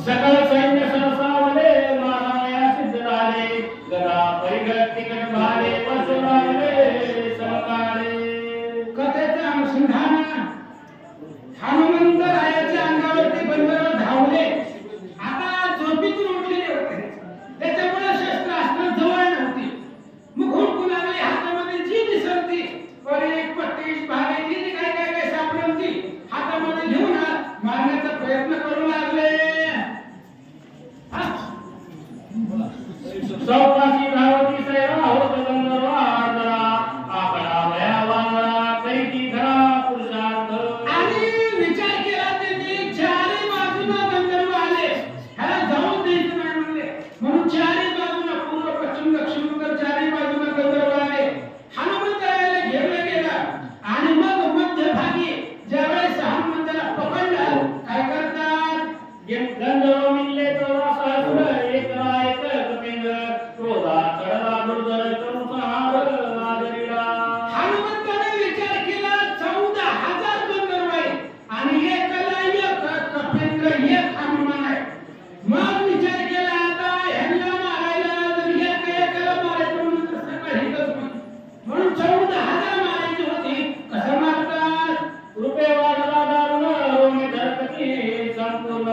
सकळ सैन्य सरसावले मानवया सिद्ध झाले गदा परिगत तिकट भाले परशुरामले समकाळे कथेचं अनुसंधान हनुमंतरायाच्या अंगावरती बंदर धावले आता झोपेतून उठलेले होते त्याच्यामुळे शस्त्रास्त्र जवळ नव्हती मुखून कुणाला हातामध्ये जी दिसती परीख पट्टीश भाले जी काय काय काय सापडून ती हातामध्ये घेऊन मारण्याचा प्रयत्न करू लागले चौकाशी धावती सैरा होत गंधर्वा आर्द्रा आकडा भयावाना कैकी धरा पुरुषार्थ आणि विचार केला त्यांनी चारी बाजूला गंधर्व आले ह्याला जाऊन द्यायचं नाही म्हणले म्हणून चारी बाजूला पूर्व पश्चिम दक्षिण उत्तर चारी बाजूला गंधर्व आले हनुमंतरायाला घेरलं गेलं आणि मग मध्यभागी ज्यावेळेस हनुमंताला पकडलं काय करतात गंधर्व मिलले चौदा सहस्र एक रायक कपिंद्र क्रोधा चढला दुर्धर करुसहार नागरीला हनुमंताने विचार केला 14,000 गंधर्व आहे आणि एकाला एक कपिंद्र एक हनुमान आहे मग विचार केला आता ह्यांना मारायला जर एकाला मारायचं म्हणून तर सगळं हितच म्हणून 14,000 मारायची होती कसं मारतात रुपये वाढला दारुण रोमे धरकती संपूर्ण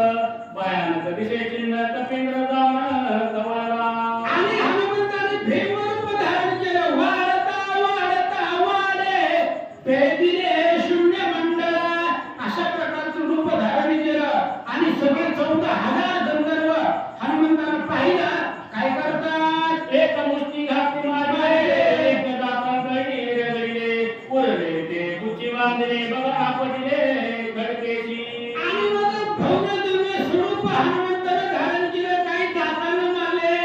भयानक दिशे चिन्ह कपिंद्र जाण गवळला आणि हनुमंताने भीमरूप धारण केलं वाढता वाढता वाढे पेदिले शून्य मंडळ अशा प्रकारचं रूप धारण केलं आणि सगळे 14,000 गंधर्व हनुमंतानं पाहिलं काय करतात एक मुष्टी घातली मारले एक दातांकडे रेगडले उरले ते गुच्ची बांधले बघा आपटले खडकेशी आणि मग भव्य दिव्य स्वरूप हनुमंतानं धारण केलं काही दातानं मारले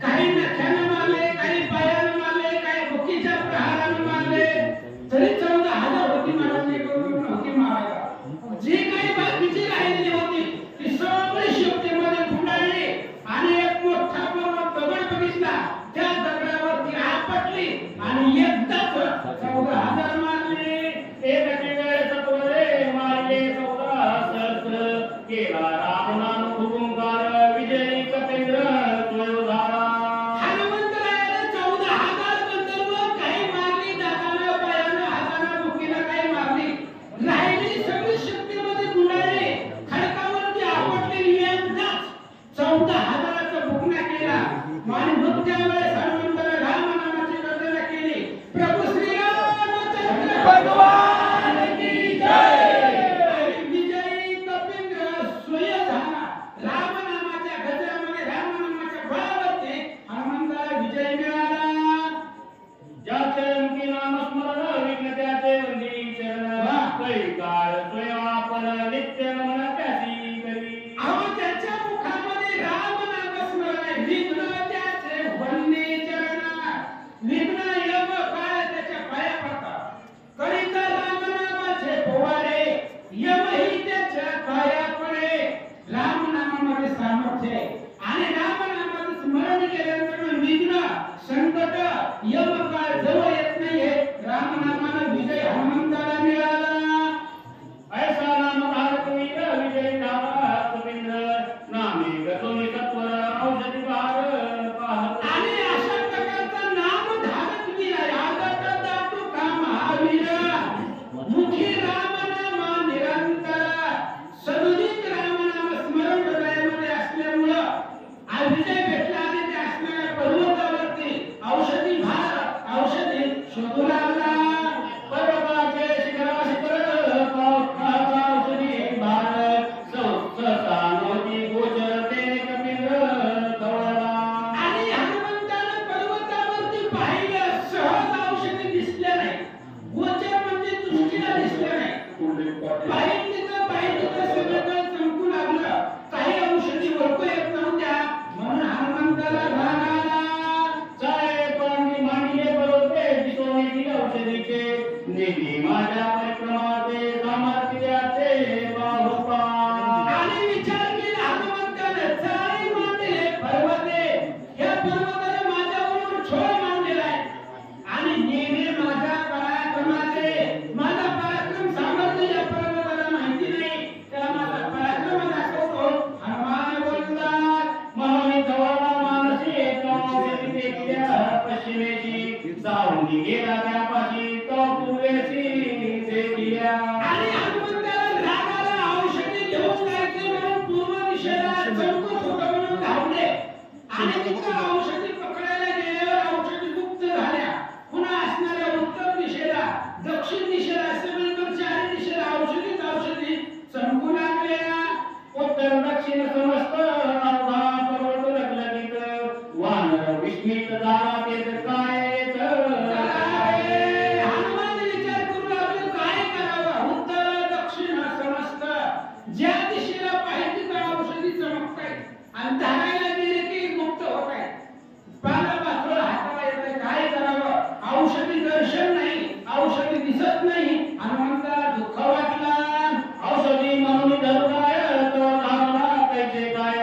काही नख्यानं मारले काही पायानं मारले काही बुकीच्या प्रहारानं मारले तरी 14,000 होती महाराज करून नव्हती मारायला जी काही बाकीची राहिलेली होती ती सगळी शेपटीमध्ये गुंडाळली आणि एक मोठा पर्वत दगड बघितला त्या दगडावरती आपटली आणि एकदाच 14,000 मारले एकटी वेळ सत्वरे मारले 14 सहस्र केला रामनाम हुकुमकार विजयी कपिंद्र स्वयंधारा हनुमंतरायाने 14,000 गंधर्व काही मारली दातानं पायानं हातानं बुकीनं काही मारली राहिली सगळी शक्तीमध्ये गुंडाळली खडकावरती आपटलेली एकदाच 14,000चा बुकना केला आणि मग त्यावेळेस हनुमंताने रामनामाची गर्जना केली प्रभू श्रीरामचंद्र भगवान की जय आणि विजयी कपिंद्र स्वयं झाला रामनामाच्या गजरामध्ये रामनामाच्या बळावरती हनुमंताला विजय मिळाला ज्याचे अंकी नामस्मरण विघ्न त्याचे वंदी चरण काही काळ स्वयं आपण नित्य नमन त्याची करी अहो त्याच्या मुखामध्ये रामनामस्मरण आहे विघ्न त्याचे वंदी चरण विघ्न यम काळ त्याच्या पाया पडतात करिता रामनामाचे पोवाडे यमही त्याच्या पाया पडे रामनामामध्ये सामर्थ्य आहे आणि रामनामाचं स्मरण केल्यानंतर विघ्न संकट यम काळ जवळ येत नाहीये रामनामानं विजय हनुमंताला मिळाला ऐसा नाम धारक वीर विजयी धारा कपिंद्र नामे गतोनी सत्वर औषधी बहार पाहत आणि अशा प्रकारचा नाम धारक वीर आहे आदत दातू का महावीर मुखी रामनाम निरंतर सदुदित रामनाम स्मरण हृदयामध्ये असल्यामुळं आणि धारायला गेले की गुप्त होत आहे. पालापाचोळा हाताला येत नाही, काय करावं? औषधी दर्शन नाही, औषधी दिसत नाही. हनुमंताला दुःख वाटलं. औषधी म्हणून धरलाय तो धावला कैसे काय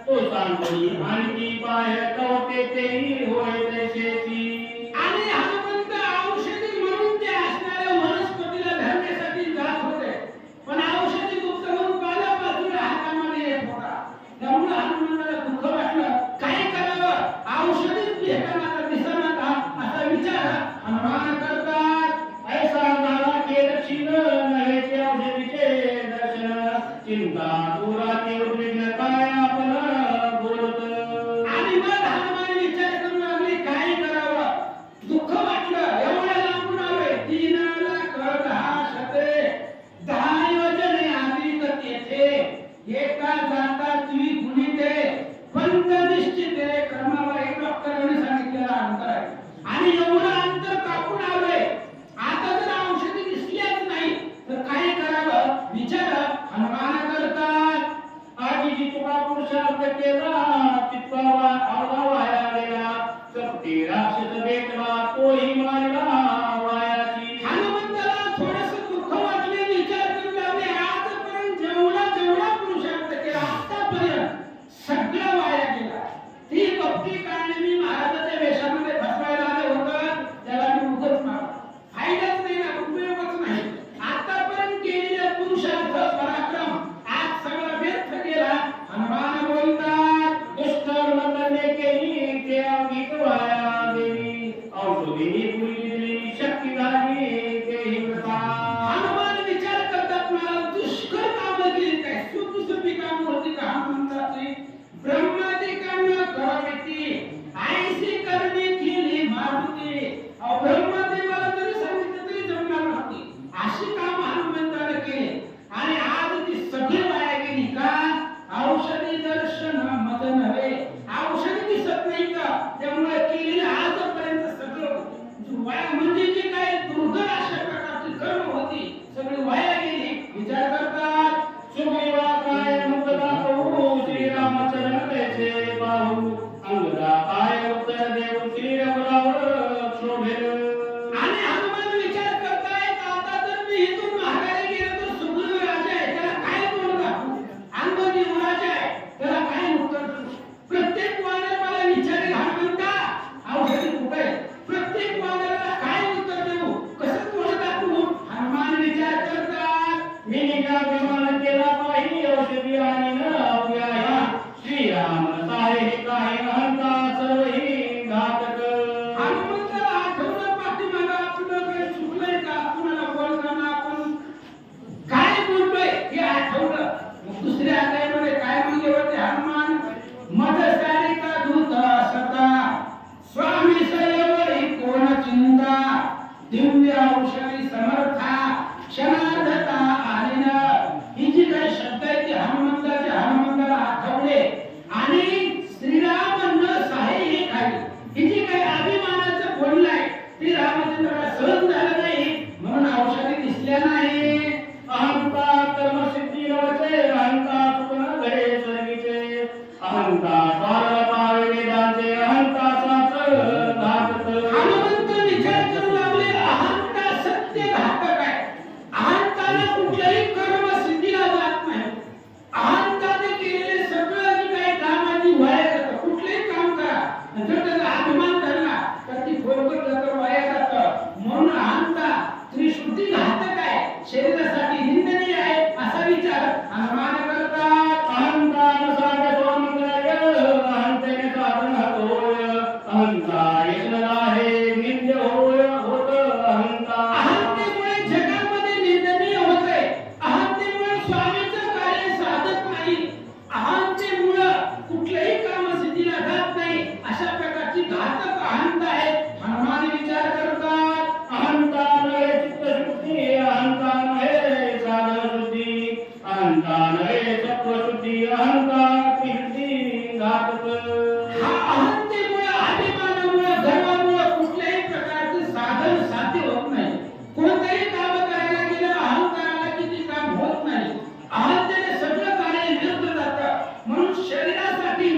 तो सांगतो आणखी पाय कवते तेही होय तैसेची. आणि हनुमंत औषधी म्हणून ते असणाऱ्या वनस्पतीला धरण्यासाठी जात होते, पण औषधी गुप्त म्हणून पालापाचोळा हातामध्ये येत होता. त्यामुळे हनुमंताला दुःख वाटलं. काय करावं? औषधीच भेटणार दिसणार असा विचार हनुमान करतात. ऐसा झाला की दक्षिण नव्हेचे औषधीचे दर्शन चिंता दुराती उद्विग्न काय आपण बोलत. आणि मग हनुमान विचार करू लागले, काय करावं? दुःख वाटलं. एवढ्या लांबून आलोय, 3 लाख 10 शते 10 योजने अधिक तेथे एका जाता तुझी गुणिते पंत निश्चिते क्रमाबाई डॉक्टरांनी सांगितलेलं अंतर आहे. आणि एवढं अंतर कापून आलोय, आता जर औषधी दिसल्याच नाही तर काय करावं? विचार हनुमान करतात. आजी तुका पुरुषार्थ केला तितका अवधा वाया गेला सप्ती राक्षस भेटला तोही मारला वायाची. हनुमंताला थोडंसं दुःख वाटले. विचार करू लागले, आजपर्यंत जेवढा पुरुषार्थ केला आतापर्यंत सगळं वाया गेला. ती भक्ती कारणे मी महाराजाच्या वेशामध्ये फसवायला आले होतं, त्याला मी उगाच मारला. फायदाच नाही ना, उपयोगच नाही. आतापर्यंत केलेला पुरुषार्थ पराक्रम आज सगळा व्यर्थ गेला. हनुमान बोलतात, दुष्ट नंदने केली ते गीत वाया गेली औषधी पुरी दिली शक्ती झाली तेही प्रथा. हनुमान विचार करतात, मला दुष्कर कामं केली काय? सुखसुखी कामं होती का हनुमंताची? ब्रह्मादी कामं करावीती, आईशी करणी केली मारुती. अहो ब्रह्मदेवाला जरी सांगितलं तरी जमणार नव्हती, अशी कामं हनुमंताने केली. आणि आज ती सगळी वाया गेली का? औषधी दर्शन मद नव्हे, औषधी दिसत नाही का? त्यामुळे केलेलं आजपर्यंत सगळं वाया, म्हणजे जी काय दुर्धर अशा प्रकारची कर्म होती सगळी वाया गेली. विचार करतात, सुग्रीवा काय मुक्ता कहू श्रीरामचरण कैसे पाहू अंगदा काय उत्तर देऊ श्री रघुरावर शोभेल. आणि हनुमान विचार करतायत, आता जर मी इथून माघारी गेलो तर सुग्रीव राजा आहे, त्याला काय तोंड दाखवू? अंगद युवराज आहे, त्याला काय उत्तर देऊ? प्रत्येक वानराला विचारेल हनुमंता, औषधी कुठे आहे? प्रत्येक वानराला काय उत्तर देऊ? कसं तोंड दाखवू? हनुमान विचार करतात. मी निघा विमान केला पाही औषधी आणि न अव्याही श्रीराम साहे काही अहंता सर्वही घातक. हनुमंताला आठवलं पाठीमागं आपलं काही चुकलंय का? कुणाला बोलताना आपण काय बोलतोय हे आठवलं. मग दुसऱ्या अध्यायामध्ये काय म्हणले होते हनुमान? मदसारिका दूत सता स्वामी सयवरी कोण चिंता दिव्य औषधी समर्था क्षणार्धता आलीन. ही जी काही शब्द आहेत ते हनुमंताला आठवले. आणि श्रीराम न सहाय हे खाली, ही जी काही अभिमानाचं बोलणं आहे ते रामचंद्राला सहन झालं नाही, म्हणून औषधी दिसल्या नाही. अहंता कर्मसिद्धी रवचे अहंता सुखन घडे सर्वीचे अहंता स्वार पावे वेदांचे अहंता साच घातक. हनुमंत विचार करू लागले, अहंता सत्य घातक आहे. अहंताने कुठल्याही कर्म सिद्धीला जात नाही. अहंताने केलेले सगळं जे काही काम आहे ती वाया जातं. कुठलेही काम करा, जर त्याचा अभिमान धरला तर ती फोडकट जातं, वाया जातं. म्हणून अहंता त्रिशुद्धी घातक आहे, शरीरासाठी निंदनीय आहे असा विचार हनुमान करतात. अहंता नसावे स्वामिंद्राय अहंतेने साधन होय अहंता यशला आहे निंद्य होय होत अहंता. अहंतेमुळे जगामध्ये निंदनीय होते. अहंतेमुळे स्वामीचं कार्य साधत नाही. अहंतेमुळे कुठलेही काम सिद्धीला जात नाही. अशा प्रकारची घातक अहंता आहे. हनुमान विचार करतात. अहंता नव्हे चित्तशुद्धी अहंता नव्हे साधनशुद्धी अहंता नव्हे सत्वशुद्धी अहंता कीर्ती घातक. हा अहंतेमुळे, अभिमानामुळे, गर्वामुळे कुठल्याही प्रकारचे साधन साध्य होत नाही. कोणतेही काम करायला गेलं अहंकाराला किती काम होत नाही. अहंतेने सगळं कार्य व्यर्थ जातं. म्हणून शरीरासाठी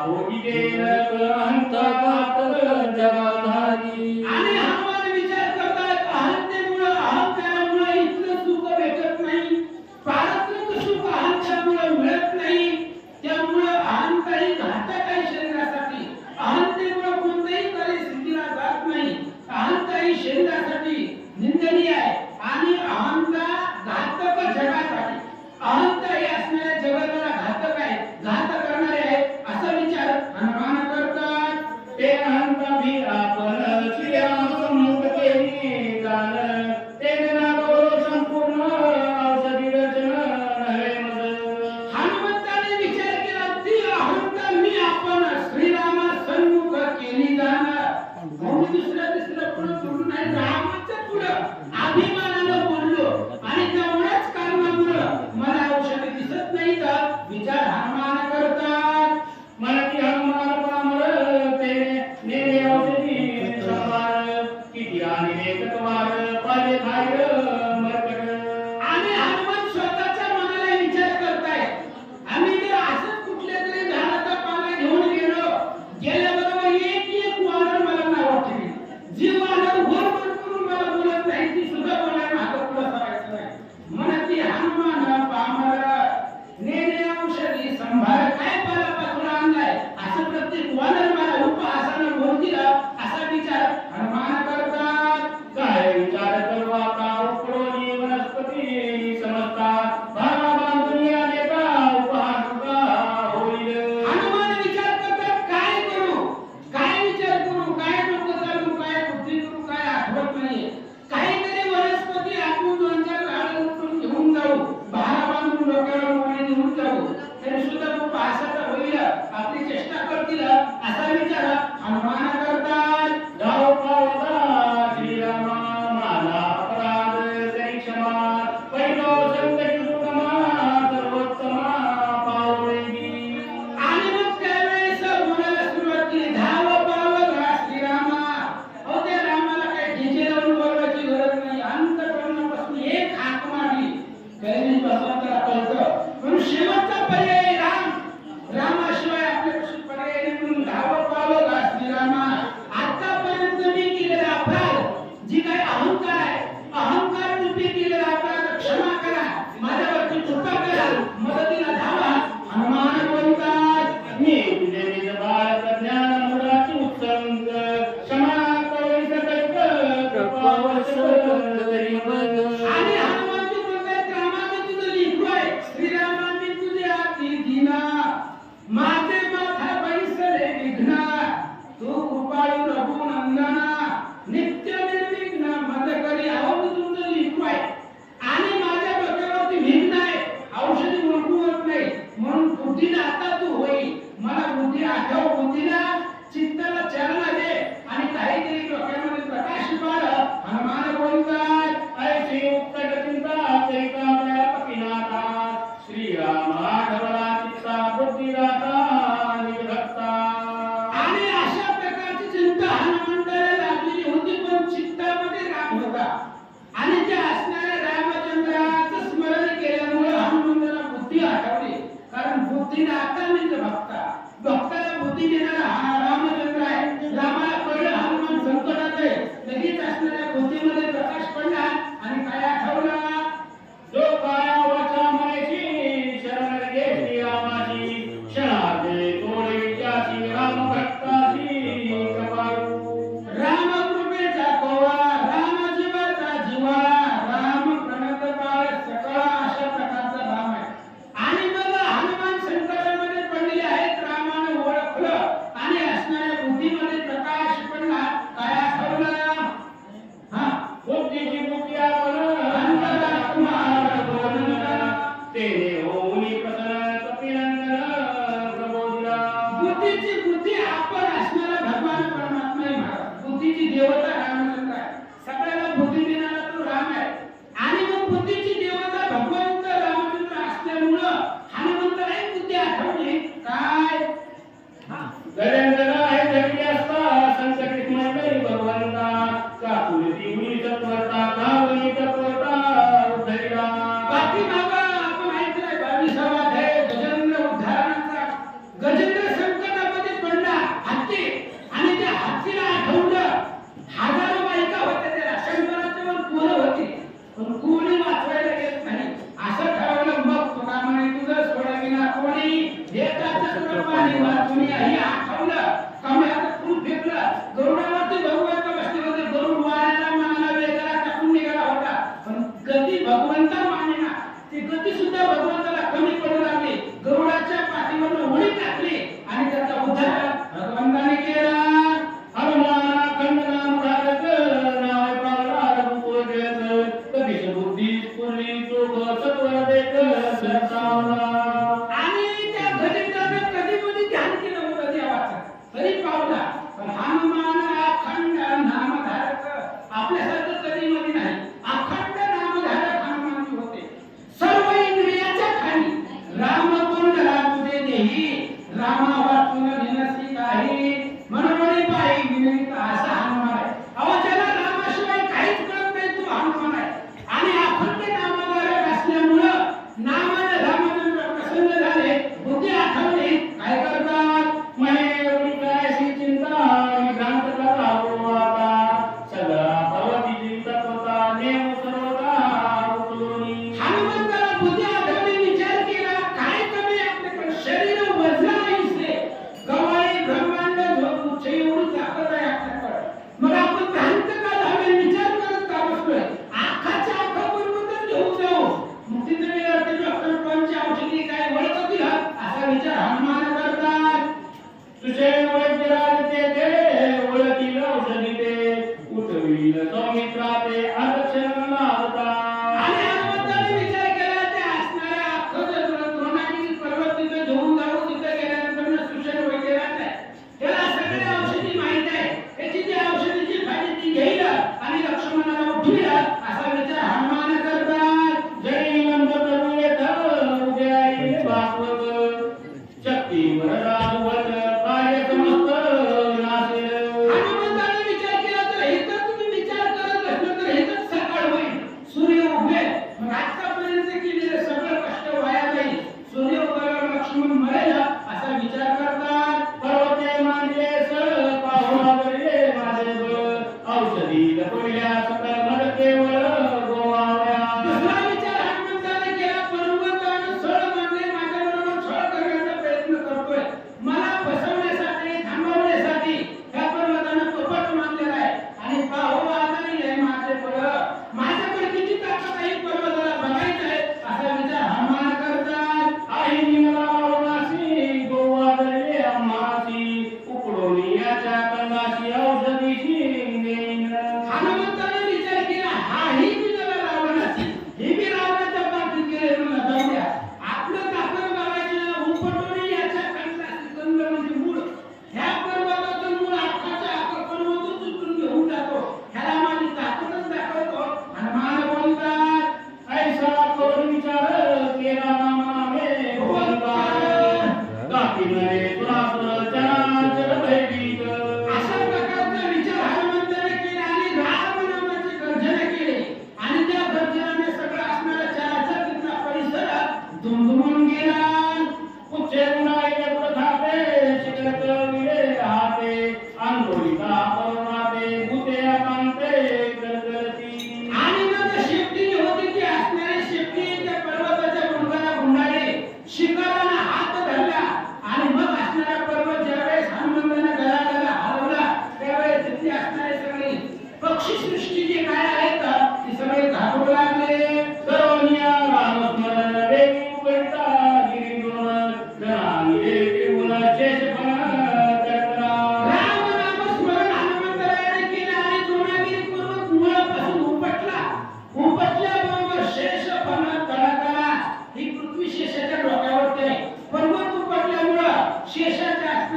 भोगिजेन अहंतात जगाधारी. आणि हनुमान विचार करतात अहंतेमुळे अहंकारामुळे इथलं सुख भेटत नाही, पारत्रिक सुख अहंकारामुळे मिळत नाही. त्यामुळे अहंता ही घातक आहे शरीरासाठी. अहंतेमुळे कोणत्याही कार्य सिद्धीला जात नाही. अहंता ही शरीरासाठी निंदनीय आहे आणि अहंता घातक जगासाठी. अहंता ही असणाऱ्या जगाला घातक आहे, घात करणारे आहे असा विचार हनुमान करतात. ते अहंता भी आपण श्रीरामसम्मुख केली जाण. ते नागो संपूर्ण औषधी रचन नव्हे मज. हनुमंताने विचार केला ती अहंता मी आपण श्रीरामा सन्मुख केली जाणार. कोणी दुसऱ्या तिसऱ्या पुढे बोलू नाही, रामाच्या पुढे अभिमानानं बोललो आणि तेवढ्याच कारणामुळे मला औषधी दिसत नाही. तर विचार हनुमान करतात. मनती हनुमान पामर ते नेले औषधी संभार. किती आणि नेतकवार पाले खाय मरकट. आणि हनुमान स्वतःच्या मनाला विचार करताय आम्ही जर असंच कुठल्या तरी झाडाचा पाला घेऊन गेल्याबरोबर एक वानर मला नाव ठेवी. जी वानर वर करून मला बोलत नाही ती सुद्धा बोलायला हात पुढे करायचं नाही. म्हणती हनुमान पामर नेले औषधी संभार. काय पाला पाचोळा आणलाय असं प्रत्येक वानर मला उपहासानं बोलतील असा विचार हनुमान करतात. काय विचार करवा का उपरोनी वनस्पती समजता. भावा बांधून या देता उपहास का होईल. हनुमान विचार करतात काय करू, काय विचार करू, काय डोकं चालू, काय बुद्धी करू, काय आठवत नाहीये. काहीतरी वनस्पती आपण दोन चार झाडं उपटून घेऊन जाऊ, भारा बांधून डोक्यावर मोडी घेऊन जाऊ, तरी सुद्धा खूप आशाचा होईल, आपली चेष्टा करतील असा विचार हनुमान करतात. जाओ पावता श्रीरामा माझा अपराध करी क्षमा. पहिलो संकटी सुगमा सर्वोत्तमा पावलेली. आणि मग त्यावेळेस बोलायला सुरुवात केली. धाव पावला श्रीरामा. अहो त्या रामाला काही डीजे लावून बोलवायची गरज नाही. अंतःकरणापासून एक हाक मारली काही बसवंताला कळतं. म्हणून शेवटचा पर्याय राम. रामाशिवाय आपल्यापासून पर्याय नाही. म्हणून धाव पावला श्रीरामा. आतापर्यंत मी केलेला अपराध जी काही अहंकार आहे, अहंकार रूपी केलेला अपराध क्षमा करा, माझ्यावरची कृपा करा, मदतीला धावा. हनुमान बोलतात मी तुझे निज बाळ ज्ञान मुराची उत्संग. क्षमा करू सकत कृपावश करी मग. आणि हनुमानजी बोलतात रामाने तुझं लिखू आहे. श्रीरामाने तुझे आती दिना, माझे माथा बैसले विघ्ना. तू कृपाळू रघुनंदना, नित्य निर्विघ्न मद करी. अहो मी तुमचं लिखू आहे आणि माझ्या डोक्यावरती विघ्न आहे, औषधी उलटवत नाही. म्हणून बुद्धीला आता तू होई. मला बुद्धी आठव, बुद्धीला चित्ताला चालना दे आणि काहीतरी डोक्यामध्ये प्रकाश पाड. हनुमान बोलतात ऐशी उत्कट चिंता चैतामया पकिनाथा. श्रीरामा ढवळा चित्ता बुद्धिदाता निभक्ता. आणि अशा प्रकारची चिंता हनुमंताला लागलेली होती. पण चित्तामध्ये राम होता आणि त्या असणाऱ्या रामचंद्राचं स्मरण केल्यामुळे हनुमंताला बुद्धी आठवली. कारण बुद्धीला आता मी भक्ता, भक्ताला बुद्धी देणारा हा रामचंद्र आहे. रामाला कळलं हनुमान संकटात आहे. लगेच असणाऱ्या बुद्धीमध्ये प्रकाश पडला आणि काय आठवला. जो काया वाचा म्हणायची शरण घे श्रीरामाची. क्षणार्धे तोडे विद्यासी राम भक्तासी कृपाळू. राम कृपेचा कोवा, राम जीवाचा जीवा, राम प्रणत बाळ सकळा अशा प्रकारचा राम आहे. आणि मग हनुमान संकटामध्ये पडलेले आहेत. रामाने ओळखलं आणि असणाऱ्या बुद्धीमध्ये प्रकाश पडला. काय आठवलं. हा बुद्धीची बुद्धी आपण अंतरात्मा बोलणं. तेने होऊनी प्रसन्न कपिनंदन प्रबोधिला. बुद्धीची बुद्धी आपण असणारा भगवान परमात्मा आहे महाराज. बुद्धीची देवता रामचंद्र आहे. सगळ्याला बुद्धी देणारा तो राम आहे. आणि मग बुद्धीची देवता भगवंत रामचंद्र असल्यामुळं हनुमंताला एक बुद्धी आठवली. काय गजेंद्र आहे जगी असता संकटित मंडळी भगवंता. काकुली दिवली तत्वता धावली तत्वता उद्धरिला. बाकी बाबा आपण ऐकलंय 22वा अध्याय गजेंद्र उद्धारणाचा. गजेंद्र संकटामध्ये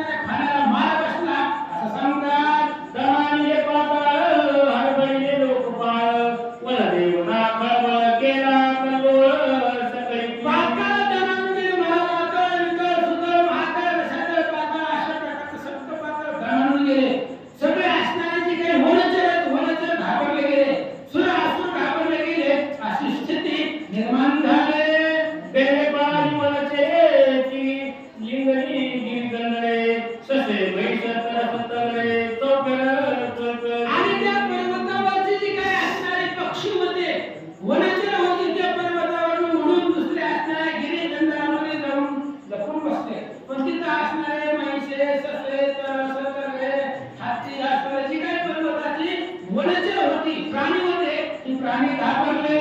असणाऱ्या खाण्याला मार बसला असं सांगतात. धनानी पाताळ हरभरले लोकपाळ वनदेव खळबळ केला कल्लोळ सकळी पाताळ धनांनी महाराज विकर सुकर महाकाय सगळे पाताळ अशा प्रकारचे सप्त पाताळ धनांनी गेले. सगळे असणारे जे काही होण्याचे घाबरले गेले. सुर असुर घाबरले गेले. अशी स्थिती निर्माण झाली. बेले पाणी वनचे ती लिंगणी गिरगणले ससे म्हैस तरफतले चौकर आणि त्या पर्वतावरचे जे काही असणारे पक्षी होते, वनाचे होते, त्या पर्वतावरून उडून दुसरे असणारे गिरी जंगलामध्ये जाऊन लपून बसले. पण तिथं असणारे म्हैसे ससे तरफतले हत्ती असणारे जी काही पर्वताची वनाचे होती प्राणी होते, ती प्राणी घाबरले.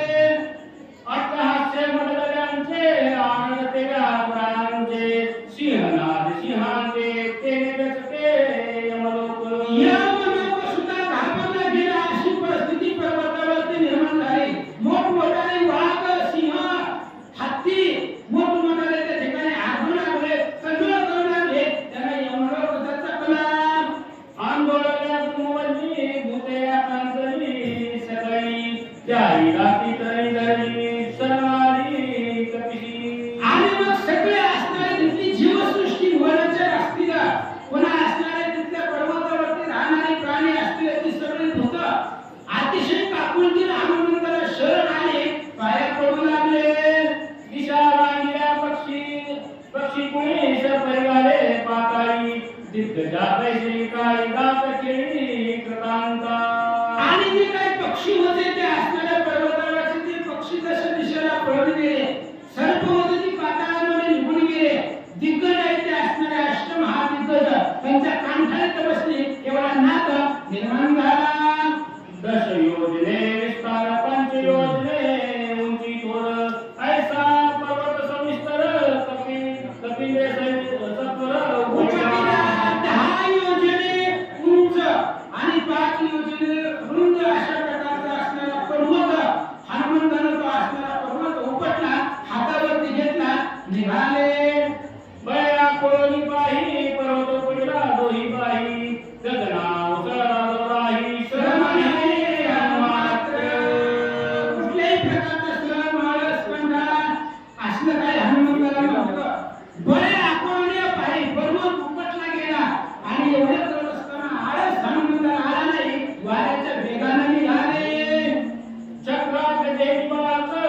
अट्टहास्य मंडळांचे आनंद तेरा पुराणांचे सिंहनाद सिंहांचे तेने दचके यमलोक यमलोक सुद्धा घाबरला गेला. अशी परिस्थिती पर्वतावरती निर्माण झाली. मोठमोठाले वाघ सिंह हत्ती मोठमोठाले त्या ठिकाणी आढळून लागले. कल्लोळ करू लागले. त्यांना यमलोक दचकला. आंदोलनात मोवली भूते आकांतली सकाळी त्याही रात्री तरी धरली सरणारी कपिशी आणि मग सगळे असणारे तिथली जीवसृष्टी वनाच्या असतील, पुन्हा असणारे तिथल्या पर्वतावरती राहणारे प्राणी असतील, ती सगळी भूत अतिशय काकुळतीने हनुमंताला शरण आले, पाया पडू लागले. दिशा रांगिल्या पक्षी कुणी परिवारे पाताळी दिग्गजा पैसे काळी दात केळी कृतांता आणि जे काही पक्षी होते ते असणाऱ्या पर्वतावरचे ते पक्षी जसे दिशेला पळून गेले. सर्प होते ती पाताळामध्ये निघून गेले. दिग्गज आहेत ते असणारे अष्टमहादिग्गज त्यांच्या कांठाळ्यात बसले. एवढा नाद निर्माण झाला. दश योजने विस्तार पंच योजने उंची थोर ऐसा पर्वत सविस्तर कपिले सत्वर उपटीला 10 योजने उंच आणि 5 योजने रुंद अशा प्रकारचा असणारा पर्वत हनुमंतानं तो असणारा पर्वत उपटला, हातावरती घेतला, निघाले. बया कोणी पाही पर्वत पडला दोही पाही गगना उसळला दोराही श्रमणे हनुमात्र. कुठल्याही प्रकारचा श्रम माळस पंढार असलं काही हनुमंताला नव्हतं. बळे आकोळणे पायी पर्वत उपटला गेला आणि एवढं करत असताना आळस हनुमंताला आला नाही. वाऱ्याच्या वेगाने निघाले. चक्रात देवी बाळाचा